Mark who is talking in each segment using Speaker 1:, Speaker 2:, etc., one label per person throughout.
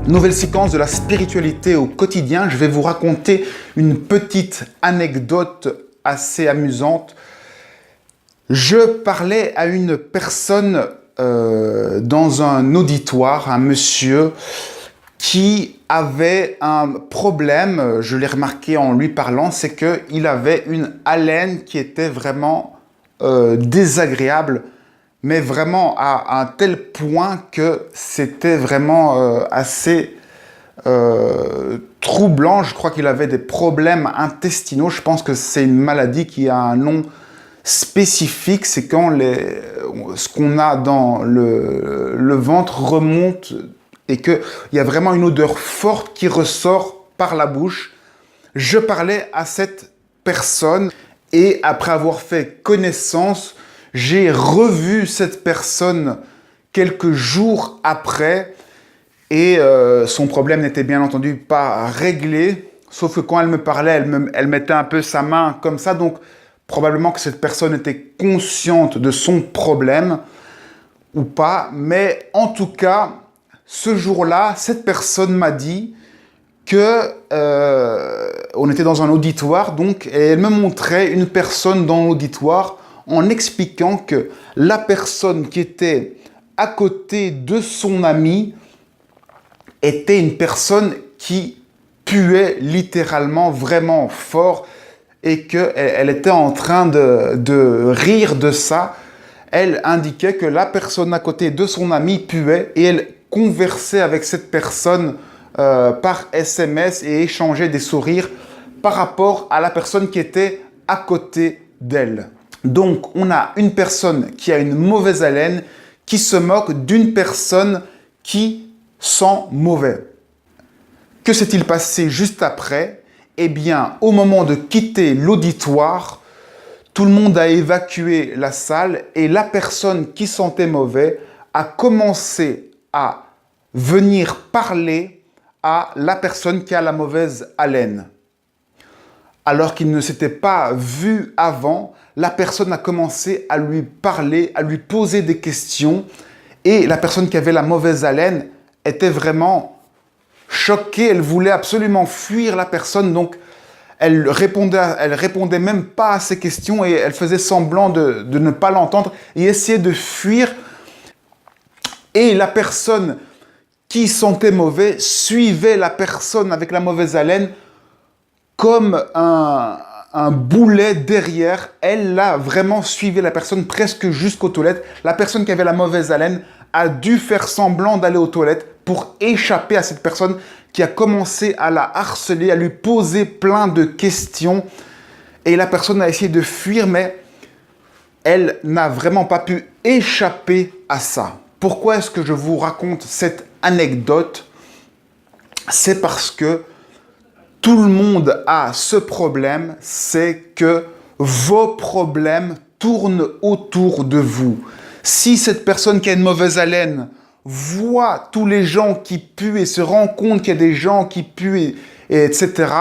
Speaker 1: Nouvelle séquence de la spiritualité au quotidien. Je vais vous raconter une petite anecdote assez amusante. Je parlais à une personne dans un auditoire, un monsieur qui avait un problème, je l'ai remarqué en lui parlant, c'est qu'il avait une haleine qui était vraiment désagréable, mais vraiment à un tel point que c'était vraiment assez troublant. Je crois qu'il avait des problèmes intestinaux. Je pense que c'est une maladie qui a un nom spécifique. C'est quand ce qu'on a dans le ventre remonte et qu'il y a vraiment une odeur forte qui ressort par la bouche. Je parlais à cette personne et après avoir fait connaissance, j'ai revu cette personne quelques jours après et son problème n'était bien entendu pas réglé, sauf que quand elle me parlait, elle mettait un peu sa main comme ça, donc probablement que cette personne était consciente de son problème ou pas, mais en tout cas, ce jour-là, cette personne m'a dit que on était dans un auditoire, donc, et elle me montrait une personne dans l'auditoire en expliquant que la personne qui était à côté de son ami était une personne qui puait littéralement vraiment fort et qu'elle était en train de rire de ça. Elle indiquait que la personne à côté de son ami puait et elle conversait avec cette personne par SMS et échangeait des sourires par rapport à la personne qui était à côté d'elle. Donc, on a une personne qui a une mauvaise haleine qui se moque d'une personne qui sent mauvais. Que s'est-il passé juste après? Eh bien, au moment de quitter l'auditoire, tout le monde a évacué la salle et la personne qui sentait mauvais a commencé à venir parler à la personne qui a la mauvaise haleine. Alors qu'il ne s'était pas vu avant, la personne a commencé à lui parler, à lui poser des questions et la personne qui avait la mauvaise haleine était vraiment choquée. Elle voulait absolument fuir la personne, donc elle répondait même pas à ses questions et elle faisait semblant de ne pas l'entendre et essayait de fuir. Et la personne qui sentait mauvais suivait la personne avec la mauvaise haleine comme un boulet derrière. Elle a vraiment suivi la personne presque jusqu'aux toilettes. La personne qui avait la mauvaise haleine a dû faire semblant d'aller aux toilettes pour échapper à cette personne qui a commencé à la harceler, à lui poser plein de questions. Et la personne a essayé de fuir, mais elle n'a vraiment pas pu échapper à ça. Pourquoi est-ce que je vous raconte cette anecdote? C'est parce que tout le monde a ce problème, c'est que vos problèmes tournent autour de vous. Si cette personne qui a une mauvaise haleine voit tous les gens qui puent et se rend compte qu'il y a des gens qui puent, etc.,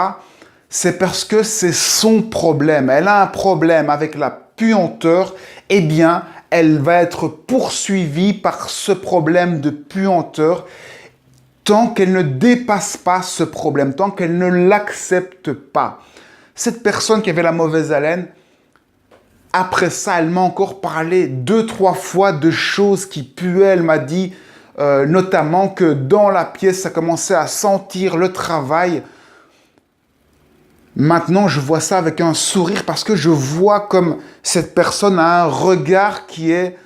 Speaker 1: c'est parce que c'est son problème. Elle a un problème avec la puanteur, eh bien, elle va être poursuivie par ce problème de puanteur tant qu'elle ne dépasse pas ce problème, tant qu'elle ne l'accepte pas. Cette personne qui avait la mauvaise haleine, après ça, elle m'a encore parlé 2-3 fois de choses qui puaient. Elle m'a dit notamment que dans la pièce, ça commençait à sentir le travail. Maintenant, je vois ça avec un sourire parce que je vois comme cette personne a un regard qui est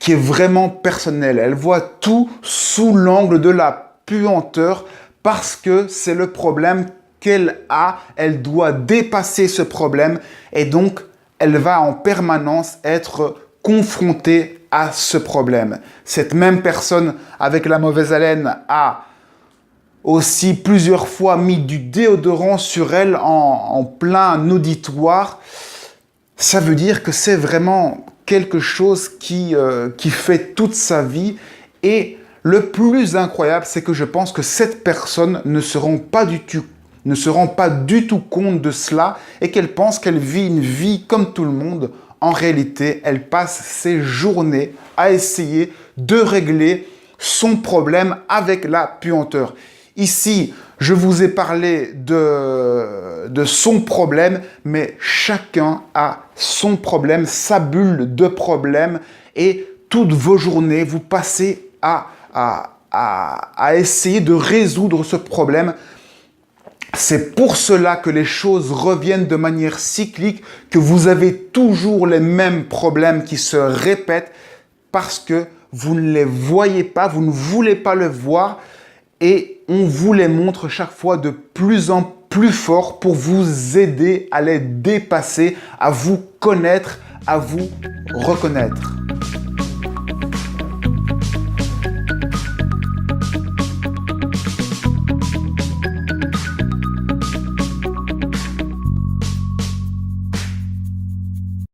Speaker 1: vraiment personnel. Elle voit tout sous l'angle de la puanteur parce que c'est le problème qu'elle a. Elle doit dépasser ce problème et donc elle va en permanence être confrontée à ce problème. Cette même personne avec la mauvaise haleine a aussi plusieurs fois mis du déodorant sur elle en plein auditoire. Ça veut dire que c'est vraiment quelque chose qui fait toute sa vie. Et le plus incroyable, c'est que je pense que cette personne ne se rend pas du tout compte de cela et qu'elle pense qu'elle vit une vie comme tout le monde. En réalité, elle passe ses journées à essayer de régler son problème avec la puanteur. Ici, je vous ai parlé de son problème, mais chacun a son problème, sa bulle de problème, et toutes vos journées, vous passez à essayer de résoudre ce problème. C'est pour cela que les choses reviennent de manière cyclique, que vous avez toujours les mêmes problèmes qui se répètent parce que vous ne les voyez pas, vous ne voulez pas le voir et on vous les montre chaque fois de plus en plus fort pour vous aider à les dépasser, à vous connaître, à vous reconnaître.